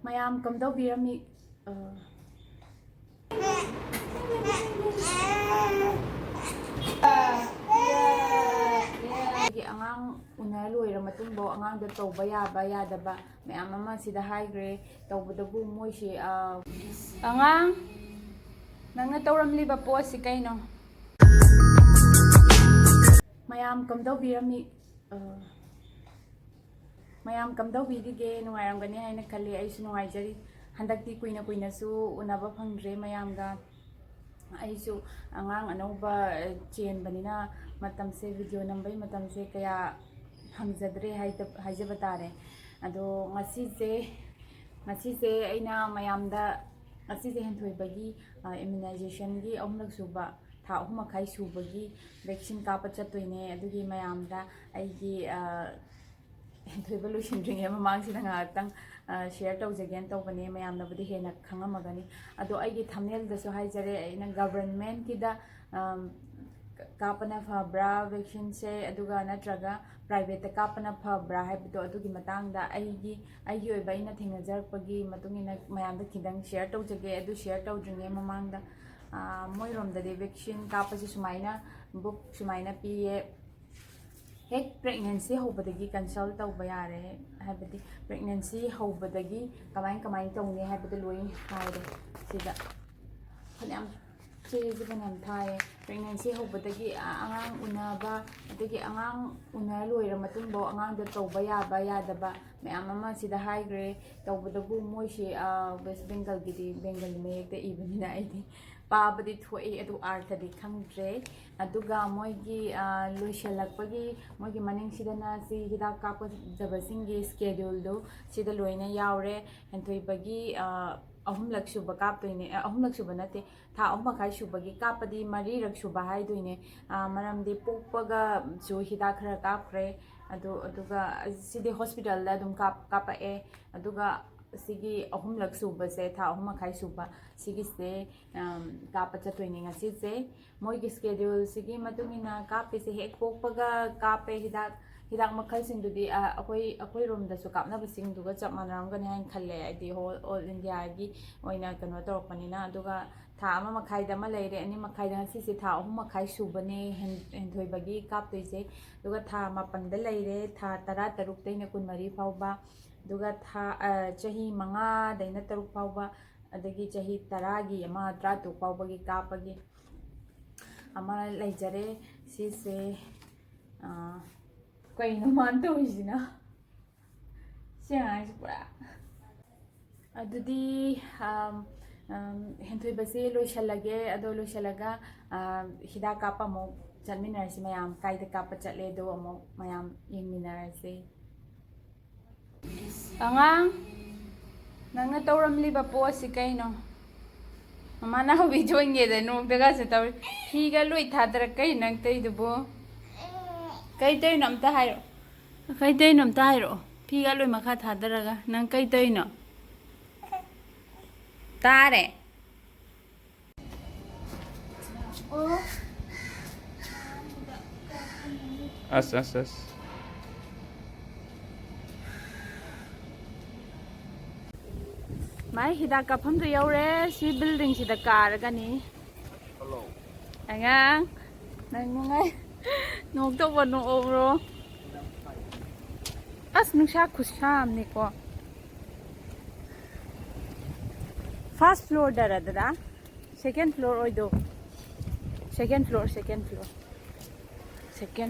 ꯃꯌꯥꯝ ꯀꯝꯗꯧꯕꯤꯔꯝꯃꯤ ꯑꯉꯥꯡ ꯎꯅ ꯂꯣꯏꯔ ꯃꯇꯨꯡꯐꯥꯎ ꯑꯉꯥꯡꯗ ꯇꯧꯕ ꯌꯥꯕ ꯌꯥꯗꯕ ꯃꯌꯥꯝ ꯑꯃ ꯁꯤꯗ ꯍꯥꯏꯈ꯭ꯔꯦ ꯇꯧꯕꯗꯕꯨ ꯃꯣꯏꯁꯤ ꯑꯉꯥꯡ ꯅꯪꯅ ꯇꯧꯔꯝꯂꯤꯕ ꯄꯣꯠꯁꯤ ꯀꯩꯅꯣ ꯃꯌꯥꯝ ꯀꯝꯗꯧꯕꯤꯔꯝꯃꯤ ꯃꯌꯥꯝ ꯀꯝꯗꯧꯕꯤꯔꯤꯒꯦ ꯅꯨꯡꯉꯥꯏꯔꯝꯒꯅꯤ ꯍꯥꯏꯅ ꯈꯜꯂꯤ ꯑꯩꯁꯨ ꯅꯨꯡꯉꯥꯏꯖꯔꯤ ꯍꯟꯗꯛꯇꯤ ꯀꯨꯏꯅꯁꯨ ꯎꯅꯕ ꯐꯪꯗ꯭ꯔꯦ ꯃꯌꯥꯝꯒ ꯑꯩꯁꯨ ꯑꯉꯥꯡ ꯑꯅꯧꯕ ꯆꯦꯟꯕꯅꯤꯅ ꯃꯇꯝꯁꯦ ꯚꯤꯗꯤꯑꯣ ꯅꯝꯕꯩ ꯃꯇꯝꯁꯦ ꯀꯌꯥ ꯐꯪꯖꯗ꯭ꯔꯦ ꯍꯥꯏꯖꯕ ꯇꯥꯔꯦ ꯑꯗꯣ ꯉꯁꯤꯁꯦ ꯑꯩꯅ ꯃꯌꯥꯝꯗ ꯉꯁꯤꯁꯦ ꯍꯦꯟꯊꯣꯏꯕꯒꯤ ꯏꯝꯃꯨꯅꯥꯏꯖꯦꯁꯟꯒꯤ ꯑꯍꯨꯝꯂꯛ ꯁꯨꯕ ꯊꯥ 3.5 ꯁꯨꯕꯒꯤ ꯚꯦꯛꯁꯤꯟ ꯀꯥꯞꯄ ꯆꯠꯇꯣꯏꯅꯦ ꯑꯗꯨꯒꯤ ꯃꯌꯥꯝꯗ ꯑꯩꯒꯤ ꯍꯦꯟꯊꯣꯏꯕ ꯂꯣꯏꯁꯤꯟꯗ꯭ꯔꯤꯉꯩ ꯃꯃꯥꯡꯁꯤꯗ ꯉꯥꯏꯍꯥꯛꯇꯪ ꯁꯦꯌꯔ ꯇꯧꯖꯒꯦꯅ ꯇꯧꯕꯅꯦ ꯃꯌꯥꯝꯅꯕꯨꯗꯤ ꯍꯦꯟꯅ ꯈꯪꯉꯝꯃꯒꯅꯤ ꯑꯗꯣ ꯑꯩꯒꯤ ꯊꯝꯅꯦꯜꯗꯁꯨ ꯍꯥꯏꯖꯔꯦ ꯑꯩꯅ ꯒꯚꯔꯟꯃꯦꯟꯠꯀꯤꯗ ꯀꯥꯞꯄꯅ ꯐꯕ꯭ꯔꯥ ꯚꯦꯛꯁꯤꯟꯁꯦ ꯑꯗꯨꯒ ꯅꯠꯇ꯭ꯔꯒ ꯄ꯭ꯔꯥꯏꯚꯦꯠꯇ ꯀꯥꯞꯄꯅ ꯐꯕ꯭ꯔꯥ ꯍꯥꯏꯕꯗꯣ ꯑꯗꯨꯒꯤ ꯃꯇꯥꯡꯗ ꯑꯩꯒꯤ ꯑꯣꯏꯕ ꯑꯩꯅ ꯊꯦꯡꯅꯖꯔꯛꯄꯒꯤ ꯃꯇꯨꯡ ꯏꯟꯅ ꯃꯌꯥꯝꯗ ꯈꯤꯇꯪ ꯁꯦꯌꯔ ꯇꯧꯖꯒꯦ ꯑꯗꯨ ꯁꯦꯌꯔ ꯇꯧꯗ꯭ꯔꯤꯉꯩ ꯃꯃꯥꯡꯗ ꯃꯣꯏꯔꯣꯝꯗꯗꯤ ꯚꯦꯛꯁꯤꯟ ꯀꯥꯞꯄꯁꯤ ꯁꯨꯃꯥꯏꯅ ꯕꯨꯛ ꯁꯨꯃꯥꯏꯅ ꯄꯤꯌꯦ ꯍꯦꯛ ꯄ꯭ꯔꯦꯒꯅꯦꯟꯁꯤ ꯍꯧꯕꯗꯒꯤ ꯀꯟꯁꯜ ꯇꯧꯕ ꯌꯥꯔꯦ ꯍꯥꯏꯕꯗꯤ ꯄ꯭ꯔꯦꯒꯅꯦꯟꯁꯤ ꯍꯧꯕꯗꯒꯤ ꯀꯃꯥꯏꯅ ꯇꯧꯅꯤ ꯍꯥꯏꯕꯗꯣ ꯂꯣꯏ ꯍꯥꯏꯔꯦ ꯁꯤꯗ ꯐꯅꯌꯥꯝ ꯆꯦꯁꯦ ꯐꯅꯌꯥꯝ ꯊꯥꯏꯌꯦ ꯄ꯭ꯔꯦꯒꯅꯦꯟꯁꯤ ꯍꯧꯕꯗꯒꯤ ꯑꯉꯥꯡ ꯎꯅꯕ ꯑꯗꯒꯤ ꯑꯉꯥꯡ ꯎꯅ ꯂꯣꯏꯔ ꯃꯇꯨꯡꯐꯥꯎ ꯑꯉꯥꯡꯗ ꯇꯧꯕ ꯌꯥꯕ ꯌꯥꯗꯕ ꯃꯌꯥꯝ ꯑꯃ ꯁꯤꯗ ꯍꯥꯏꯈ꯭ꯔꯦ ꯇꯧꯕꯗꯕꯨ ꯃꯣꯏꯁꯤ ꯋꯦꯁ ꯕꯦꯡꯒꯜꯒꯤꯗꯤ ꯕꯦꯡꯒꯂꯤ ꯃꯌꯦꯛꯇ ꯏꯕꯅꯤꯅ ꯑꯩꯗꯤ ꯄꯥꯕꯗꯤ ꯊꯣꯛꯏ ꯑꯗꯨ ꯑꯥꯔꯊꯗꯤ ꯈꯪꯗ꯭ꯔꯦ ꯑꯗꯨꯒ ꯃꯣꯏꯒꯤ ꯂꯣꯏꯁꯤꯜꯂꯛꯄꯒꯤ ꯃꯣꯏꯒꯤ ꯃꯅꯤꯡꯁꯤꯗꯅ ꯁꯤ ꯍꯤꯗꯥꯛ ꯀꯥꯞꯀꯗꯕꯁꯤꯡꯒꯤ ꯁ꯭ꯀꯦꯗ꯭ꯌꯨꯜꯗꯨ ꯁꯤꯗ ꯂꯣꯏꯅ ꯌꯥꯎꯔꯦ ꯍꯦꯟꯊꯣꯏꯕꯒꯤ ꯑꯍꯨꯝꯂꯛ ꯁꯨꯕ ꯀꯥꯞꯇꯣꯏꯅꯦ ꯑꯍꯨꯝꯂꯛ ꯁꯨꯕ ꯅꯠꯇꯦ ꯊꯥ 3.5 ꯁꯨꯕꯒꯤ ꯀꯥꯞꯄꯗꯤ 4ꯔꯛ ꯁꯨꯕ ꯍꯥꯏꯗꯣꯏꯅꯦ ꯃꯔꯝꯗꯤ ꯄꯣꯛꯄꯒꯁꯨ ꯍꯤꯗꯥꯛ ꯈꯔ ꯀꯥꯞꯈ꯭ꯔꯦ ꯑꯗꯨꯒ ꯁꯤꯗꯤ ꯍꯣꯁꯄꯤꯇꯥꯜꯗ ꯑꯗꯨꯝ ꯀꯥꯞꯄꯛꯑꯦ ꯑꯗꯨꯒ ꯁꯤꯒꯤ ꯑꯍꯨꯝꯂꯛ ꯁꯨꯕꯁꯦ ꯊꯥ 3.5 ꯁꯨꯕ ꯁꯤꯒꯤꯁꯦ ꯀꯥꯞꯄ ꯆꯠꯇꯣꯏꯅꯦ ꯉꯁꯤꯁꯦ ꯃꯣꯏꯒꯤ ꯁ꯭ꯀꯦꯗ꯭ꯌꯨꯜꯁꯤꯒꯤ ꯃꯇꯨꯡ ꯏꯟꯅ ꯀꯥꯞꯄꯤꯁꯦ ꯍꯦꯛ ꯄꯣꯛꯄꯒ ꯀꯥꯞꯄꯦ ꯍꯤꯗꯥꯛ ꯃꯈꯜꯁꯤꯡꯗꯨꯗꯤ ꯑꯩꯈꯣꯏꯔꯣꯝꯗꯁꯨ ꯀꯥꯞꯅꯕꯁꯤꯡꯗꯨꯒ ꯆꯞ ꯃꯥꯟꯅꯔꯝꯒꯅꯤ ꯍꯥꯏꯅ ꯈꯜꯂꯦ ꯍꯥꯏꯗꯤ ꯑꯣꯜ ꯏꯟꯗꯤꯌꯥꯒꯤ ꯑꯣꯏꯅ ꯀꯩꯅꯣ ꯇꯧꯔꯛꯄꯅꯤꯅ ꯑꯗꯨꯒ ꯊꯥ 1.5ꯗ ꯑꯃ ꯂꯩꯔꯦ 2.5ꯗ ꯉꯁꯤꯁꯦ ꯊꯥ 3.5 ꯁꯨꯕꯅꯦ ꯍꯦꯟꯊꯣꯏꯕꯒꯤ ꯀꯥꯞꯇꯣꯏꯁꯦ ꯑꯗꯨꯒ ಥಾ 7ꯗ ꯂꯩꯔꯦ ꯊꯥ 13ꯗꯩꯅ 24 ꯐꯥꯎꯕ ꯑꯗꯨꯒ ꯆꯍꯤ 5ꯗꯩꯅ 3 ꯐꯥꯎꯕ ꯑꯗꯒꯤ ꯆꯍꯤ 10ꯒꯤ ꯑꯃ 13 ꯐꯥꯎꯕꯒꯤ ꯀꯥꯞꯄꯒꯤ ꯑꯃ ꯂꯩꯖꯔꯦ ꯁꯤꯁꯦ ꯀꯩꯅꯣ ꯃꯥꯅ ꯇꯧꯔꯤꯁꯤꯅ ꯁꯤ ꯑꯉꯥꯡꯁꯤ ꯄꯨꯔꯥ ꯑꯗꯨꯗꯤ ꯍꯦꯟꯊꯣꯏꯕꯁꯦ ꯂꯣꯏꯁꯜꯂꯒꯦ ꯑꯗꯣ ꯂꯣꯏꯁꯜꯂꯒ ꯍꯤꯗꯥꯛ ꯀꯥꯞꯄ ꯑꯃꯨꯛ ꯆꯠꯃꯤꯟꯅꯔꯁꯤ ꯃꯌꯥꯝ ꯀꯥꯏꯗ ꯀꯥꯞꯄ ꯆꯠꯂꯦ ꯑꯗꯣ ꯑꯃꯨꯛ ꯃꯌꯥꯝ ꯌꯦꯡꯃꯤꯟꯅꯔꯁꯤ ꯑꯉꯥꯡ ꯅꯪꯅ ꯇꯧꯔꯝꯂꯤꯕ ꯄꯣꯠꯁꯤ ꯀꯩꯅꯣ ꯃꯃꯥꯅ ꯍꯧꯕꯤ ꯖꯣꯏꯟꯒꯦꯗ ꯅꯣꯡꯗꯒꯁꯨ ꯇꯧꯔꯤ ꯐꯤꯒ ꯂꯣꯏ ꯊꯥꯗꯔꯛ ꯀꯩ ꯅꯪ ꯇꯧꯔꯤꯗꯨꯕꯨ ꯀꯩ ꯇꯧꯔꯤꯅꯣ ꯑꯝꯇ ꯍꯥꯏꯔꯛꯑꯣ ꯀꯩ ꯇꯧꯔꯤꯅꯣ ꯑꯝꯇ ꯍꯥꯏꯔꯛꯑꯣ ꯐꯤꯒ ꯂꯣꯏ ꯃꯈꯥ ꯊꯥꯗꯔꯒ ꯅꯪ ꯀꯩ ꯇꯧꯔꯤꯅꯣ ꯇꯥꯔꯦ ꯑꯣ ꯑꯁ ꯃꯥꯏ ꯍꯤꯗꯥꯛ ꯀꯥꯞꯐꯝꯗꯨ ꯌꯧꯔꯦ ꯁꯤ ꯕꯤꯜꯗꯤꯡꯁꯤꯗ ꯀꯥꯔꯒꯅꯤ ꯑꯉꯥꯡ ꯅꯪ ꯅꯨꯡꯉꯥꯏ ꯅꯣꯛꯇꯧꯕ ꯅꯣꯛꯑꯣꯕ꯭ꯔꯣ ꯑꯁ ꯅꯨꯡꯁꯥ ꯈꯨꯠꯁꯥꯝꯅꯤꯀꯣ ꯐꯥꯔꯁ ꯐ꯭ꯂꯣꯔꯗꯔ ꯗꯗꯥ ꯁꯦꯀꯦꯟ ꯐ꯭ꯂꯣꯔ ꯑꯣꯏꯗꯣ ꯁꯦꯀꯦꯟ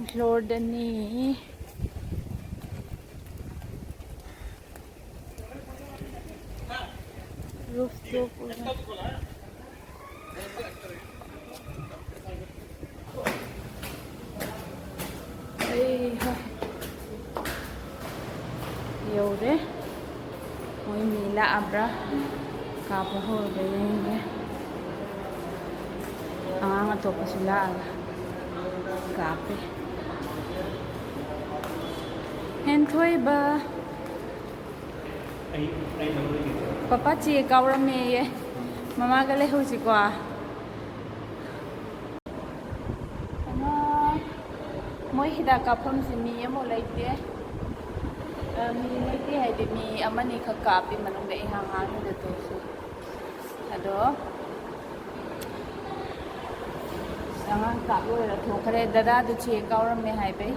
ꯐ꯭ꯂꯣꯔꯗꯅꯤ rooftop yaude moi mi la'abra kapa horde yenge ang atoppasu la'aga kape henthoiba papa chi kaurame ye mama ga le hosi kwa moi hida kapam se mi amo laite ꯃꯤ ꯂꯩꯇꯦ ꯍꯥꯏꯗꯤ ꯃꯤ ꯑꯃꯅꯤ ꯈꯛ ꯀꯥꯞꯄꯤ ꯃꯅꯨꯡꯗ ꯏꯍꯥꯡ ꯍꯥꯡꯉꯤꯗ ꯇꯧꯁꯨ ꯑꯗꯣ ꯑꯉꯥꯡ ꯀꯥꯞ ꯂꯣꯏꯔ ꯊꯣꯛꯈ꯭ꯔꯦ ꯗꯗꯥꯗꯨ ꯆꯦ ꯀꯥꯎꯔꯝꯃꯦ ꯍꯥꯏꯕꯩ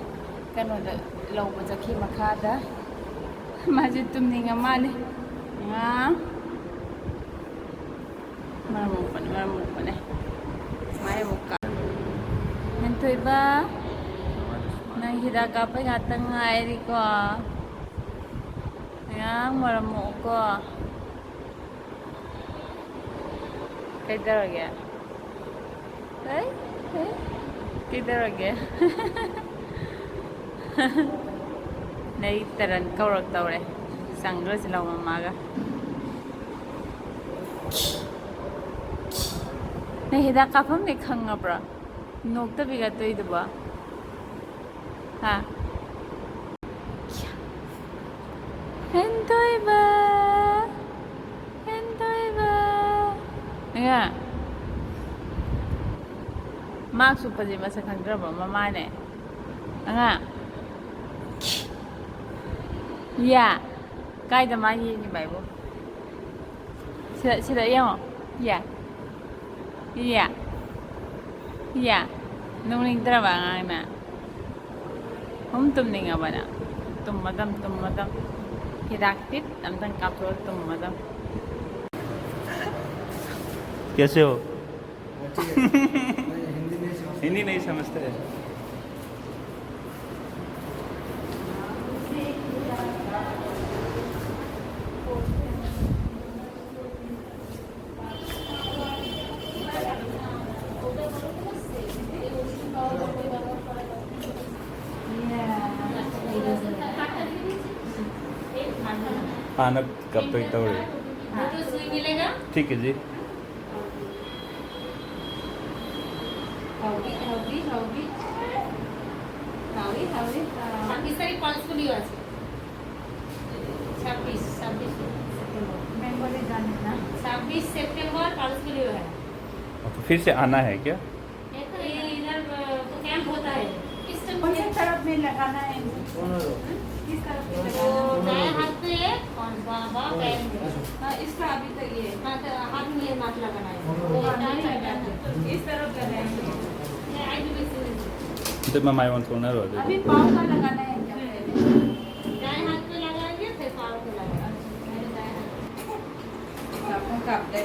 ꯀꯩꯅꯣꯗ ꯂꯧꯕ ꯆꯠꯈꯤ ꯃꯈꯥꯗ ꯃꯥꯁꯦ ꯇꯨꯝꯅꯤꯡꯉ ꯃꯥꯜꯂꯦ ꯃꯔꯝ ꯃꯣꯛꯄꯅꯦ ꯃꯥꯏ ꯑꯃꯨꯛ ꯍꯦꯟꯊꯣꯏꯕ ꯅꯪ ꯍꯤꯗꯥꯛ ꯀꯥꯞꯄꯩ ꯉꯥꯛꯇꯪ ꯉꯥꯏꯔꯤꯀꯣ ꯑꯉꯥꯡ ꯃꯔꯝ ꯃꯣꯛꯎꯀꯣ ꯀꯩꯗꯧꯔꯒꯦ ꯀꯩꯗꯧꯔꯒꯦ ꯅꯩ ꯇꯔꯟ ꯀꯧꯔꯛꯇꯧꯔꯦ ꯆꯪꯈ꯭ꯔꯁꯤ ꯂꯧ ꯃꯃꯥꯒ ꯅꯪ ꯍꯤꯗꯥꯛ ꯀꯥꯞꯐꯝꯗꯤ ꯈꯪꯉꯕ꯭ꯔꯥ ꯅꯣꯛꯇꯕꯤꯒ ꯇꯣꯏꯗꯨꯕꯣ ꯍꯥ ꯍꯦꯟꯊꯣꯏꯕ ꯑꯉꯥꯡ ꯃꯥꯛꯁ ꯎꯞꯄꯁꯦ ꯃꯁꯛ ꯈꯪꯗ꯭ꯔꯕꯣ ꯃꯃꯥꯅꯦ ꯑꯉꯥꯡ ꯌꯥ ꯀꯥꯏꯗ ꯃꯥ ꯌꯦꯡꯉꯤꯕ ꯍꯥꯏꯕꯨ sila yung nung drama nga na tumning nga ba na tumadam hidaktit amtang kapro tumadam कैसे हो हिंदी नहीं समझते हैं आना कब तक दौड़े ठीक है जी तो फिर से आना है क्या इधर कैंप होता है किस तरफ में लगाना है किस तरफ में दाएं हाथ पे और बाएं पैर में हाँ इसका अभी तक ये हाथ हाथ में ये नाक लगाना है इस तरफ लगाएंगे तो मैं माय वन सोना रो अभी पाँव का लगाना है क्या दाएं हाथ पे लगाएंगे फिर पाँव पे लगाएंगे मेरे दाएं हाथ आपको काप दे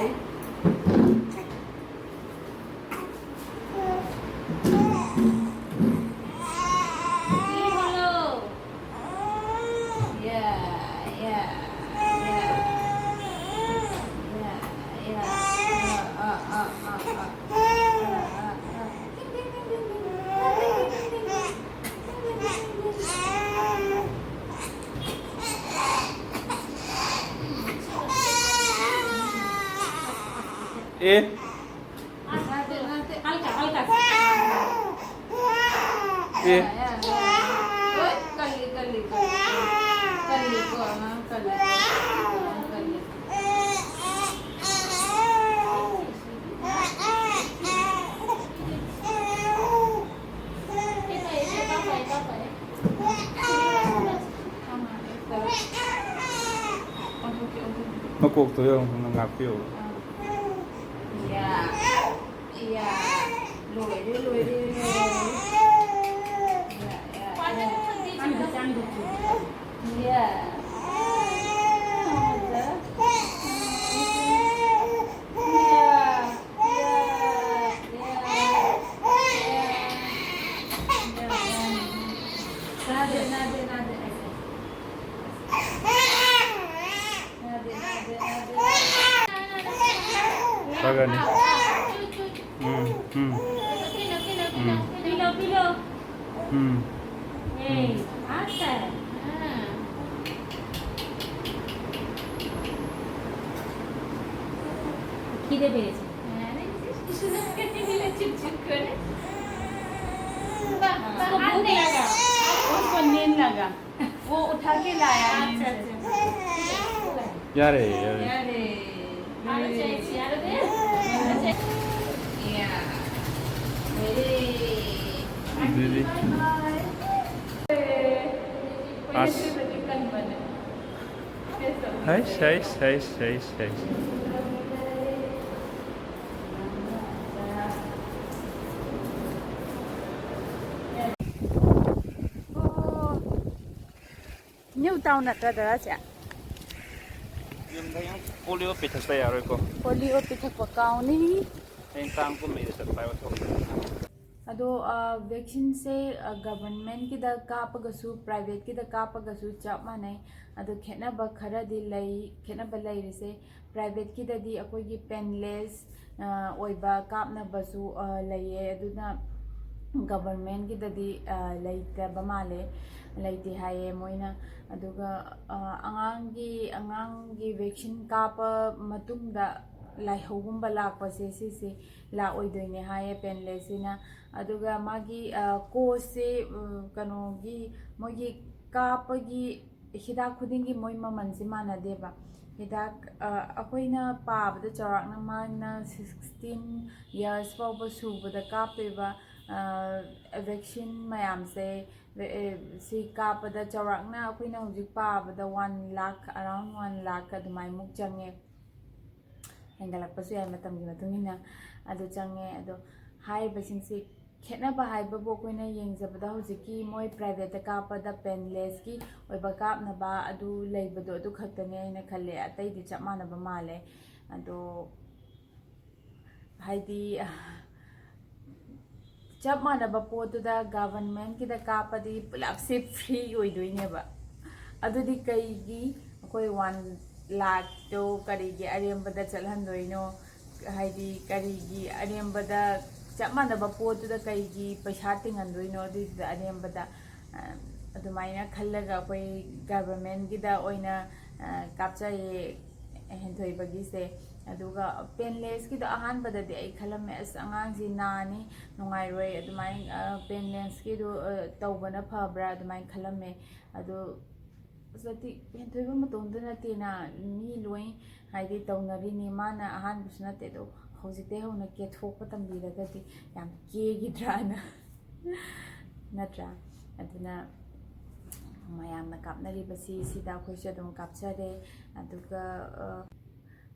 ए हल्का हल्का ए Makuk tuh yang ngapil. Iya, lùi đi. Iya. Baga nih. Pillow Hmm. अच्छा है খিদে পেয়েছে उसको नींद लगा वो उठा के लाया अच्छा यारे दीदी आज Hais, hais, hais, hais, hais. New town nꯠꯇ꯭ꯔꯗ ꯁꯦ Yun yung polio pitas tayo ko. Polio ꯄꯤꯊꯛꯄ ꯀꯥꯎꯅꯤ Yung tang ko may isa tayo to. ꯑꯗꯣ ꯚꯦꯛꯁꯤꯟꯁꯦ ꯒꯕꯔꯃꯦꯟꯠꯀꯤꯗ ꯀꯥꯞꯄꯒꯁꯨ ꯄ꯭ꯔꯥꯏꯚꯦꯠꯀꯤꯗ ꯀꯥꯞꯄꯒꯁꯨ ꯆꯞ ꯃꯥꯟꯅꯩ ꯑꯗꯣ ꯈꯦꯠꯅꯕ ꯈꯔꯗꯤ ꯂꯩ ꯈꯦꯠꯅꯕ ꯂꯩꯔꯤꯁꯦ ꯄ꯭ꯔꯥꯏꯚꯦꯠꯀꯤꯗꯗꯤ ꯑꯩꯈꯣꯏꯒꯤ ꯄꯦꯟꯂꯦꯁ ꯑꯣꯏꯕ ꯀꯥꯞꯅꯕꯁꯨ ꯂꯩꯌꯦ ꯑꯗꯨꯅ ꯒꯕꯔꯃꯦꯟꯠꯀꯤꯗꯗꯤ ꯂꯩꯇꯕ ꯃꯥꯜꯂꯦ ꯂꯩꯇꯦ ꯍꯥꯏꯌꯦ ꯃꯣꯏꯅ ꯑꯗꯨꯒ ꯑꯉꯥꯡꯒꯤ ꯚꯦꯛꯁꯤꯟ ꯀꯥꯞꯄ ꯃꯇꯨꯡꯗ ꯂꯥꯏꯍꯧꯒꯨꯝꯕ ꯂꯥꯛꯄꯁꯦ ꯁꯤꯁꯦ ꯂꯥꯛꯑꯣꯏꯗꯣꯏꯅꯦ ꯍꯥꯏꯌꯦ ꯄꯦꯟꯂꯦꯁꯁꯤꯅ ꯑꯗꯨꯒ ꯃꯥꯒꯤ ꯀꯣꯁꯁꯦ ꯀꯩꯅꯣꯒꯤ ꯃꯣꯏꯒꯤ ꯀꯥꯞꯄꯒꯤ ꯍꯤꯗꯥꯛ ꯈꯨꯗꯤꯡꯒꯤ ꯃꯣꯏ ꯃꯃꯜꯁꯦ ꯃꯥꯟꯅꯗꯦꯕ ꯍꯤꯗꯥꯛ ꯑꯩꯈꯣꯏꯅ ꯄꯥꯕꯗ ꯆꯥꯎꯔꯥꯛꯅ ꯃꯥꯅ 16 years ꯐꯥꯎꯕ ꯁꯨꯕꯗ ꯀꯥꯞꯇꯣꯏꯕ ꯚꯦꯛꯁꯤꯟ ꯃꯌꯥꯝꯁꯦ ꯁꯤ ꯀꯥꯞꯄꯗ ꯆꯥꯎꯔꯥꯛꯅ ꯑꯩꯈꯣꯏꯅ ꯍꯧꯖꯤꯛ ꯄꯥꯕꯗ 1 lakh around 1 lakh ꯑꯗꯨꯃꯥꯏꯃꯨꯛ ꯆꯪꯉꯦ ꯍꯦꯟꯒꯠꯂꯛꯄꯁꯨ ꯌꯥꯏ ꯃꯇꯝꯒꯤ ꯃꯇꯨꯡ ꯏꯟꯅ ꯑꯗꯨ ꯆꯪꯉꯦ ꯑꯗꯣ ꯍꯥꯏꯔꯤꯕꯁꯤꯡꯁꯤ ꯈꯦꯠꯅꯕ ꯍꯥꯏꯕꯕꯨ ꯑꯩꯈꯣꯏꯅ ꯌꯦꯡꯖꯕꯗ ꯍꯧꯖꯤꯛꯀꯤ ꯃꯣꯏ ꯄ꯭ꯔꯥꯏꯚꯦꯠꯇ ꯀꯥꯞꯄꯗ ꯄꯦꯟꯂꯦꯁꯀꯤ ꯑꯣꯏꯕ ꯀꯥꯞꯅꯕ ꯑꯗꯨ ꯂꯩꯕꯗꯣ ꯑꯗꯨ ꯈꯛꯇꯅꯦ ꯍꯥꯏꯅ ꯈꯜꯂꯦ ꯑꯇꯩꯗꯤ ꯆꯞ ꯃꯥꯟꯅꯕ ꯃꯥꯜꯂꯦ ꯑꯗꯣ ꯍꯥꯏꯗꯤ ꯆꯞ ꯃꯥꯟꯅꯕ ꯄꯣꯠꯇꯨꯗ ꯒꯚꯔꯟꯃꯦꯟꯠꯀꯤꯗ ꯀꯥꯞꯄꯗꯤ ꯄꯨꯂꯞꯁꯦ ꯐ꯭ꯔꯤ ꯑꯣꯏꯗꯣꯏꯅꯦꯕ ꯑꯗꯨꯗꯤ ꯀꯩꯒꯤ ꯑꯩꯈꯣই 1 lakhꯇꯣ ꯀꯔꯤꯒꯤ ꯑꯔꯦꯝꯕꯗ ꯆꯠꯍꯟꯗꯣꯏꯅꯣ ꯍꯥꯏꯗꯤ ꯀꯔꯤꯒꯤ ꯑꯔꯦꯝꯕꯗ ꯆꯞ ꯃꯥꯟꯅꯕ ꯄꯣꯠꯇꯨꯗ ꯀꯩꯒꯤ ꯄꯩꯁꯥ ꯇꯤꯡꯍꯟꯗꯣꯏꯅꯣ ꯑꯗꯨꯏꯗꯨꯗ ꯑꯔꯦꯝꯕꯗ ꯑꯗꯨꯃꯥꯏꯅ ꯈꯜꯂꯒ ꯑꯩꯈꯣই ꯒꯚꯔꯟꯃꯦꯟꯠꯀꯤꯗ ꯑꯣꯏꯅ ꯀꯥꯞꯆꯩꯌꯦ ꯍꯦꯟꯊꯣꯏꯕꯒꯤꯁꯦ ꯑꯗꯨꯒ ꯄꯦꯟꯂꯦꯁꯀꯤꯗꯣ ꯑꯍꯥꯟꯕꯗꯗꯤ ꯑꯩ ꯈꯜꯂꯝꯃꯦ ꯑꯁ ꯑꯉꯥꯡꯁꯤ ꯅꯥꯅꯤ ꯅꯨꯡꯉꯥꯏꯔꯣꯏ ꯑꯗꯨꯃꯥꯏꯅ ꯄꯦꯟꯂꯦꯁꯀꯤꯗꯣ ꯇꯧꯕꯅ ꯐꯕ꯭ꯔꯥ ꯑꯗꯨꯃꯥꯏꯅ ꯈꯜꯂꯝꯃꯦ ꯑꯗꯣ ꯁꯤ ꯍꯦꯟꯊꯣꯏꯕ ꯃꯇꯣꯝꯇ ꯅꯠꯇꯦꯅ ꯃꯤ ꯂꯣꯏ ꯍꯥꯏꯗꯤ ꯇꯧꯅꯔꯤꯅꯤ ꯃꯥꯅ ꯑꯍꯥꯟꯕꯁꯨ ꯅꯠꯇꯦ ꯑꯗꯣ ꯍꯧꯖꯤꯛꯇꯩ ꯍꯧꯅ ꯀꯦꯊꯣꯛꯄ ꯇꯝꯕꯤꯔꯒꯗꯤ ꯌꯥꯝ ꯀꯦꯈꯤꯗ꯭ꯔꯥꯅ ꯅꯠꯇ꯭ꯔꯥ ꯑꯗꯨꯅ ꯃꯌꯥꯝꯅ ꯀꯥꯞꯅꯔꯤꯕꯁꯤ ꯁꯤꯗ ꯑꯩꯈꯣꯏꯁꯨ ꯑꯗꯨꯝ ꯀꯥꯞꯆꯔꯦ ꯑꯗꯨꯒ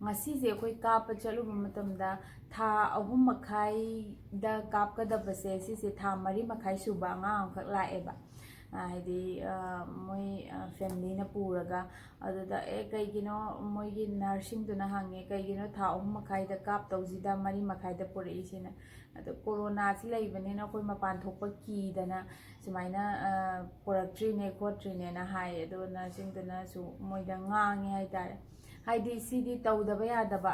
ꯉꯁꯤꯁꯦ ꯑꯩꯈꯣꯏ ꯀꯥꯞꯄ ꯆꯠꯂꯨꯕ ꯃꯇꯝꯗ ꯊꯥ 3.5ꯗ ꯀꯥꯞꯀꯗꯕꯁꯦ ꯁꯤꯁꯦ ꯊꯥ 3.5 ꯁꯨꯕ ꯑꯉꯥꯡ ꯑꯃꯈꯛ ꯂꯥꯛꯑꯦꯕ ꯍꯥꯏꯗꯤ ꯃꯣꯏ ꯐꯦꯃꯤꯂꯤꯅ ꯄꯨꯔꯒ ꯑꯗꯨꯗ ꯀꯩꯒꯤꯅꯣ ꯃꯣꯏꯒꯤ ꯅꯔꯁꯁꯤꯡꯗꯨꯅ ꯍꯪꯉꯦ ꯀꯩꯒꯤꯅꯣ ꯊꯥ 3.5ꯗ ꯀꯥꯞꯇꯧꯁꯤꯗ 3.5ꯗ ꯄꯨꯔꯛꯏꯁꯤꯅ ꯑꯗꯣ ꯀꯣꯔꯣꯅꯥꯁꯤ ꯂꯩꯕꯅꯤꯅ ꯑꯩꯈꯣꯏ ꯃꯄꯥꯟ ꯊꯣꯛꯄ ꯀꯤꯗꯅ ꯁꯨꯃꯥꯏꯅ ꯄꯨꯔꯛꯇ꯭ꯔꯤꯅꯦ ꯈꯣꯠꯇ꯭ꯔꯤꯅꯦꯅ ꯍꯥꯏ ꯑꯗꯣ ꯅꯔꯁꯁꯤꯡꯗꯨꯅꯁꯨ ꯃꯣꯏꯗ ꯉꯥꯡꯉꯦ ꯍꯥꯏꯇꯥꯔꯦ ꯍꯥꯏꯗꯤ ꯁꯤꯗꯤ ꯇꯧꯗꯕ ꯌꯥꯗꯕ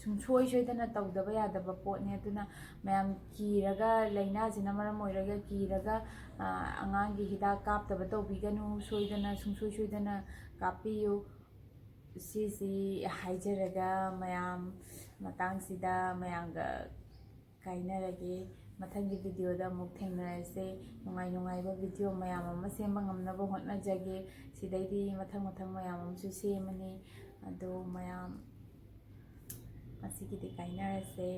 ꯁꯨꯡꯁꯣꯏ ꯁꯣꯏꯗꯅ ꯇꯧꯗꯕ ꯌꯥꯗꯕ ꯄꯣꯠꯅꯦ ꯑꯗꯨꯅ ꯃꯌꯥꯝ ꯀꯤꯔꯒ ꯂꯥꯏꯅꯥꯁꯤꯅ ꯃꯔꯝ ꯑꯣꯏꯔꯒ ꯀꯤꯔꯒ ꯑꯉꯥꯡꯒꯤ ꯍꯤꯗꯥꯛ ꯀꯥꯞꯇꯕ ꯇꯧꯕꯤꯒꯅꯨ ꯁꯣꯏꯗꯅ ꯁꯨꯡꯁꯣꯏ ꯁꯣꯏꯗꯅ ꯀꯥꯞꯄꯤꯌꯨ ꯁꯤꯁꯤ ꯍꯥꯏꯖꯔꯒ ꯃꯌꯥꯝ ꯃꯇꯥꯡꯁꯤꯗ ꯃꯌꯥꯝꯒ ꯀꯥꯏꯅꯔꯒꯦ ꯃꯊꯪꯒꯤ ꯚꯤꯗꯤꯑꯣꯗ ꯑꯃꯨꯛ ꯊꯦꯡꯅꯔꯁꯦ ꯅꯨꯡꯉꯥꯏꯕ ꯚꯤꯗꯤꯑꯣ ꯃꯌꯥꯝ ꯑꯃ ꯁꯦꯝꯕ ꯉꯝꯅꯕ ꯍꯣꯠꯅꯖꯒꯦ ꯁꯤꯗꯩꯗꯤ ꯃꯊꯪ ꯃꯌꯥꯝ ꯑꯃꯁꯨ ꯁꯦꯝꯃꯅꯤ ꯑꯗꯣ ꯃꯌꯥꯝ ꯉꯁꯤꯒꯤꯗꯤ ꯀꯥꯏꯅꯔꯁꯦ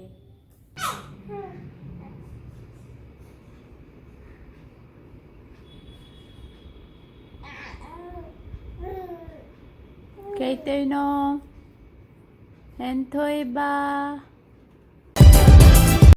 ꯀꯩ ꯇꯧꯔꯤꯅꯣ ꯍꯦꯟꯊꯣꯏꯕ